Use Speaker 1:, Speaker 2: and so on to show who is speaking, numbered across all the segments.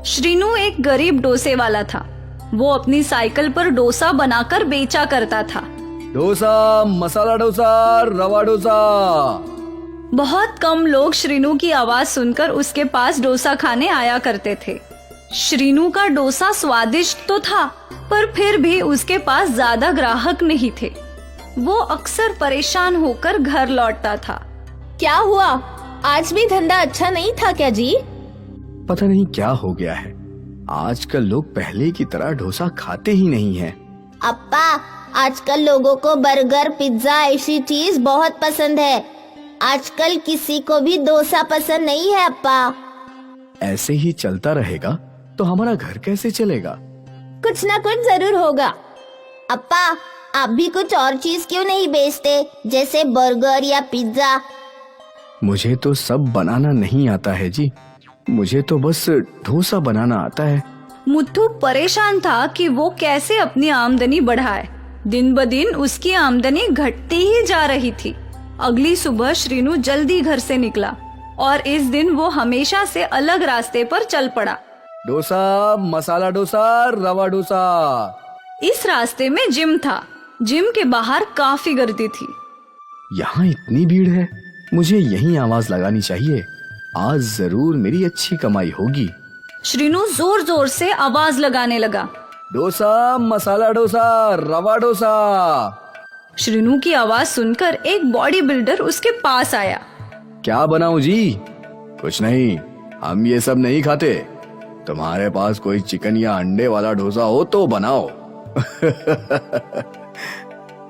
Speaker 1: श्रीनू एक गरीब डोसे वाला था। वो अपनी साइकिल पर डोसा बनाकर बेचा करता था।
Speaker 2: डोसा, मसाला डोसा, रवा डोसा।
Speaker 1: बहुत कम लोग श्रीनू की आवाज सुनकर उसके पास डोसा खाने आया करते थे। श्रीनू का डोसा स्वादिष्ट तो था, पर फिर भी उसके पास ज्यादा ग्राहक नहीं थे। वो अक्सर परेशान होकर घर लौटता था।
Speaker 3: क्या हुआ? आज भी धंधा अच्छा नहीं था क्या जी?
Speaker 2: पता नहीं क्या हो गया है, आजकल लोग पहले की तरह डोसा खाते ही नहीं हैं।
Speaker 3: अप्पा, आजकल लोगों को बर्गर, पिज्जा ऐसी चीज बहुत पसंद है। आजकल किसी को भी डोसा पसंद नहीं है अप्पा।
Speaker 2: ऐसे ही चलता रहेगा तो हमारा घर कैसे चलेगा?
Speaker 3: कुछ ना कुछ जरूर होगा। अप्पा, आप भी कुछ और चीज क्यों नहीं बेचते, जैसे बर्गर या पिज्जा?
Speaker 2: मुझे तो सब बनाना नहीं आता है जी, मुझे तो बस डोसा बनाना आता है।
Speaker 1: मुत्थू परेशान था कि वो कैसे अपनी आमदनी बढ़ाए। दिन ब दिन उसकी आमदनी घटती ही जा रही थी। अगली सुबह श्रीनू जल्दी घर से निकला और इस दिन वो हमेशा से अलग रास्ते पर चल पड़ा।
Speaker 2: डोसा, मसाला डोसा, रवा डोसा।
Speaker 1: इस रास्ते में जिम था। जिम के बाहर काफी गर्दी थी।
Speaker 2: यहाँ इतनी भीड़ है, मुझे यहीं आवाज लगानी चाहिए। आज जरूर मेरी अच्छी कमाई होगी।
Speaker 1: श्रीनू जोर जोर से आवाज लगाने लगा।
Speaker 2: डोसा, मसाला डोसा, रवा डोसा।
Speaker 1: श्रीनू की आवाज सुनकर एक बॉडी बिल्डर उसके पास आया।
Speaker 2: क्या बनाऊं जी? कुछ नहीं, हम ये सब नहीं खाते। तुम्हारे पास कोई चिकन या अंडे वाला डोसा हो तो बनाओ।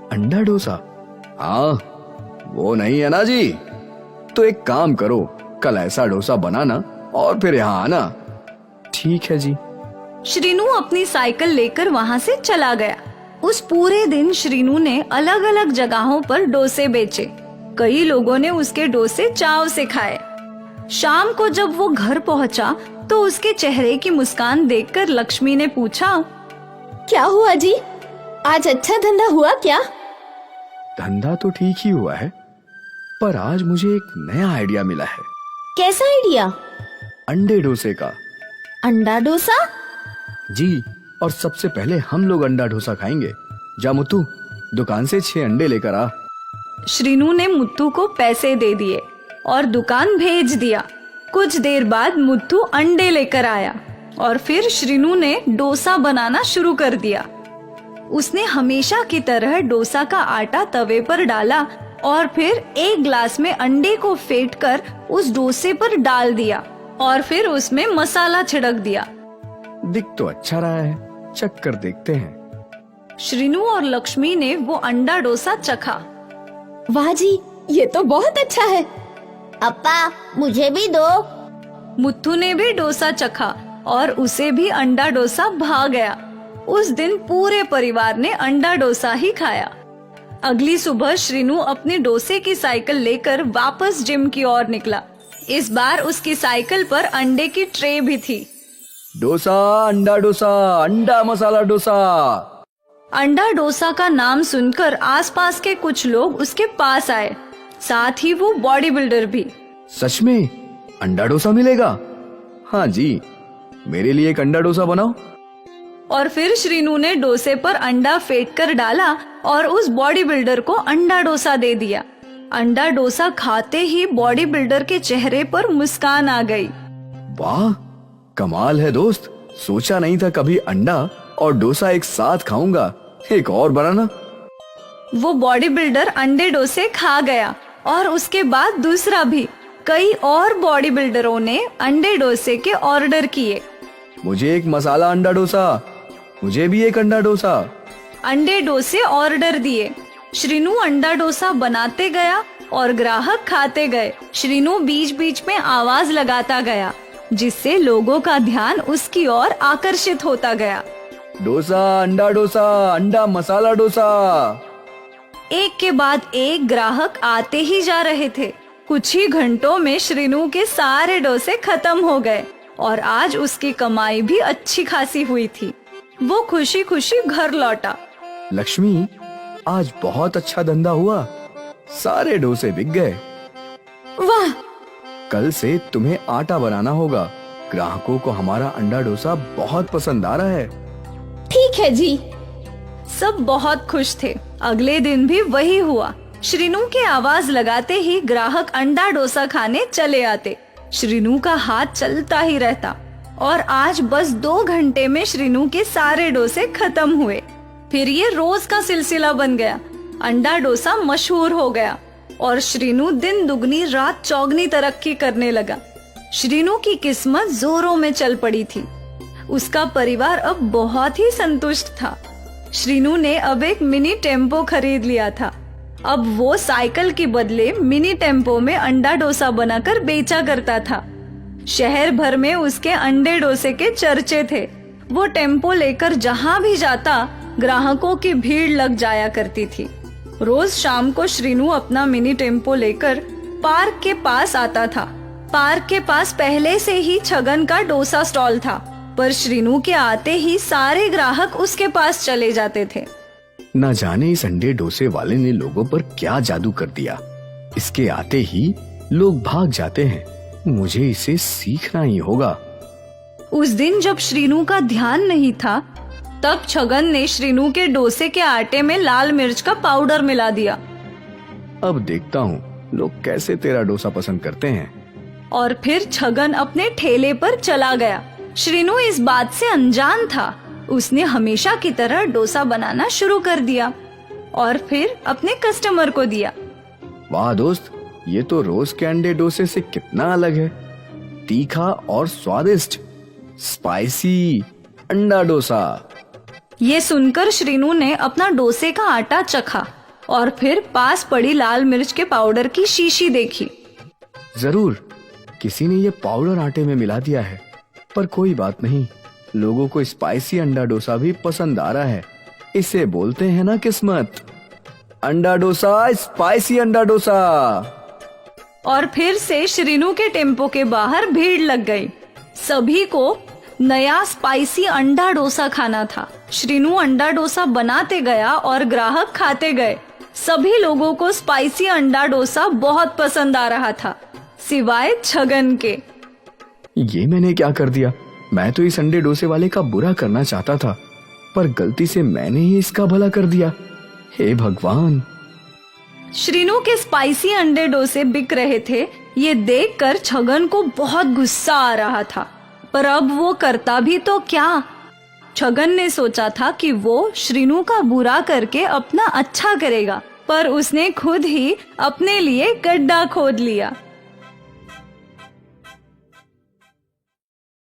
Speaker 2: अंडा डोसा? हाँ, वो नहीं है ना जी? तो एक काम करो, कल ऐसा डोसा बनाना और फिर यहाँ आना। ठीक है जी।
Speaker 1: श्रीनू अपनी साइकिल लेकर वहाँ से चला गया। उस पूरे दिन श्रीनू ने अलग अलग जगहों पर डोसे बेचे। कई लोगों ने उसके डोसे चाव से खाए। शाम को जब वो घर पहुँचा तो उसके चेहरे की मुस्कान देखकर लक्ष्मी ने पूछा,
Speaker 3: क्या हुआ जी? आज अच्छा धंधा हुआ क्या?
Speaker 2: धंधा तो ठीक ही हुआ है, पर आज मुझे एक नया आइडिया मिला है।
Speaker 3: कैसा आइडिया?
Speaker 2: अंडे डोसे का।
Speaker 3: अंडा डोसा?
Speaker 2: जी, और सबसे पहले हम लोग अंडा डोसा खाएंगे। जा मुत्तू, दुकान से 6 अंडे लेकर आ।
Speaker 1: श्रीनू ने मुत्तू को पैसे दे दिए और दुकान भेज दिया। कुछ देर बाद मुत्तू अंडे लेकर आया और फिर श्रीनू ने डोसा बनाना शुरू कर दिया। उसने हमेशा की तरह डोसा का आटा तवे पर डाला और फिर एक ग्लास में अंडे को फेंटकर उस डोसे पर डाल दिया और फिर उसमें मसाला छिड़क दिया।
Speaker 2: दिख तो अच्छा रहा है, चख कर देखते हैं।
Speaker 1: श्रीनू और लक्ष्मी ने वो अंडा डोसा चखा।
Speaker 3: वाह जी, ये तो बहुत अच्छा है। अप्पा, मुझे भी दो।
Speaker 1: मुत्थू ने भी डोसा चखा और उसे भी अंडा डोसा भा गया। उस दिन पूरे परिवार ने अंडा डोसा ही खाया। अगली सुबह श्रीनू अपने डोसे की साइकिल लेकर वापस जिम की ओर निकला। इस बार उसकी साइकिल पर अंडे की ट्रे भी थी।
Speaker 2: डोसा, अंडा डोसा, अंडा मसाला डोसा।
Speaker 1: अंडा डोसा का नाम सुनकर आसपास के कुछ लोग उसके पास आए, साथ ही वो बॉडी बिल्डर भी।
Speaker 2: सच में अंडा डोसा मिलेगा? हाँ जी, मेरे लिए एक अंडा डोसा बनाओ।
Speaker 1: और फिर श्रीनू ने डोसे पर अंडा फेंटकर डाला और उस बॉडी बिल्डर को अंडा डोसा दे दिया। अंडा डोसा खाते ही बॉडी बिल्डर के चेहरे पर मुस्कान आ गई।
Speaker 2: वाह, कमाल है दोस्त, सोचा नहीं था कभी अंडा और डोसा एक साथ खाऊंगा। एक और बनाना।
Speaker 1: वो बॉडी बिल्डर अंडे डोसे खा गया और उसके बाद दूसरा भी। कई और बॉडी बिल्डरों ने अंडे डोसे के ऑर्डर किए।
Speaker 2: मुझे एक मसाला अंडा डोसा, मुझे भी एक अंडा डोसा।
Speaker 1: अंडे डोसे ऑर्डर दिए। श्रीनू अंडा डोसा बनाते गया और ग्राहक खाते गए। श्रीनू बीच बीच में आवाज लगाता गया, जिससे लोगों का ध्यान उसकी ओर आकर्षित होता गया।
Speaker 2: डोसा, अंडा डोसा, अंडा मसाला डोसा।
Speaker 1: एक के बाद एक ग्राहक आते ही जा रहे थे। कुछ ही घंटों में श्रीनू के सारे डोसे खत्म हो गए और आज उसकी कमाई भी अच्छी खासी हुई थी। वो खुशी खुशी घर लौटा।
Speaker 2: लक्ष्मी, आज बहुत अच्छा धंधा हुआ, सारे डोसे बिक गए।
Speaker 3: वाह!
Speaker 2: कल से तुम्हें आटा बनाना होगा, ग्राहकों को हमारा अंडा डोसा बहुत पसंद आ रहा है।
Speaker 3: ठीक है जी।
Speaker 1: सब बहुत खुश थे। अगले दिन भी वही हुआ। श्रीनू की आवाज लगाते ही ग्राहक अंडा डोसा खाने चले आते। श्रीनू का हाथ चलता ही रहता और आज बस 2 घंटे में श्रीनू के सारे डोसे खत्म हुए। फिर ये रोज का सिलसिला बन गया। अंडा डोसा मशहूर हो गया और श्रीनू दिन दुगनी रात चौगनी तरक्की करने लगा। श्रीनू की किस्मत जोरों में चल पड़ी थी। उसका परिवार अब बहुत ही संतुष्ट था। श्रीनू ने अब एक मिनी टेम्पो खरीद लिया था। अब वो साइकिल के बदले मिनी टेम्पो में अंडा डोसा बनाकर बेचा करता था। शहर भर में उसके अंडे डोसे के चर्चे थे। वो टेम्पो लेकर जहां भी जाता ग्राहकों की भीड़ लग जाया करती थी। रोज शाम को श्रीनू अपना मिनी टेम्पो लेकर पार्क के पास आता था। पार्क के पास पहले से ही छगन का डोसा स्टॉल था, पर श्रीनू के आते ही सारे ग्राहक उसके पास चले जाते थे।
Speaker 2: न जाने इस अंडे डोसे वाले ने लोगों पर क्या जादू कर दिया। इसके आते ही लोग भाग जाते हैं। मुझे इसे सीखना ही होगा।
Speaker 1: उस दिन जब श्रीनू का ध्यान नहीं था, तब छगन ने श्रीनू के डोसे के आटे में लाल मिर्च का पाउडर मिला दिया।
Speaker 2: अब देखता हूँ लोग कैसे तेरा डोसा पसंद करते हैं।
Speaker 1: और फिर छगन अपने ठेले पर चला गया। श्रीनू इस बात से अनजान था। उसने हमेशा की तरह डोसा बनाना शुरू कर दिया और फिर अपने कस्टमर को दिया।
Speaker 2: वाह दोस्त, ये तो रोज के अंडे डोसे से कितना अलग है। तीखा और स्वादिष्ट स्पाइसी अंडा डोसा।
Speaker 1: ये सुनकर श्रीनू ने अपना डोसे का आटा चखा और फिर पास पड़ी लाल मिर्च के पाउडर की शीशी देखी।
Speaker 2: जरूर किसी ने ये पाउडर आटे में मिला दिया है, पर कोई बात नहीं। लोगों को स्पाइसी अंडा डोसा भी पसंद आ रहा है। इसे बोलते हैं ना किस्मत। अंडा डोसा, स्पाइसी अंडा डोसा।
Speaker 1: और फिर से श्रीनू के टेम्पो के बाहर भीड़ लग गई। सभी को नया स्पाइसी अंडा डोसा खाना था। श्रीनू अंडा डोसा बनाते गया और ग्राहक खाते गए। सभी लोगों को स्पाइसी अंडा डोसा बहुत पसंद आ रहा था, सिवाय छगन के।
Speaker 2: ये मैंने क्या कर दिया? मैं तो इस अंडे डोसे वाले का बुरा करना चाहता था, पर गलती से मैंने ही इसका भला कर दिया। हे भगवान।
Speaker 1: श्रीनू के स्पाइसी अंडे डोसे बिक रहे थे। ये देखकर छगन को बहुत गुस्सा आ रहा था, पर अब वो करता भी तो क्या। छगन ने सोचा था कि वो श्रीनू का बुरा करके अपना अच्छा करेगा, पर उसने खुद ही अपने लिए गड्ढा खोद लिया।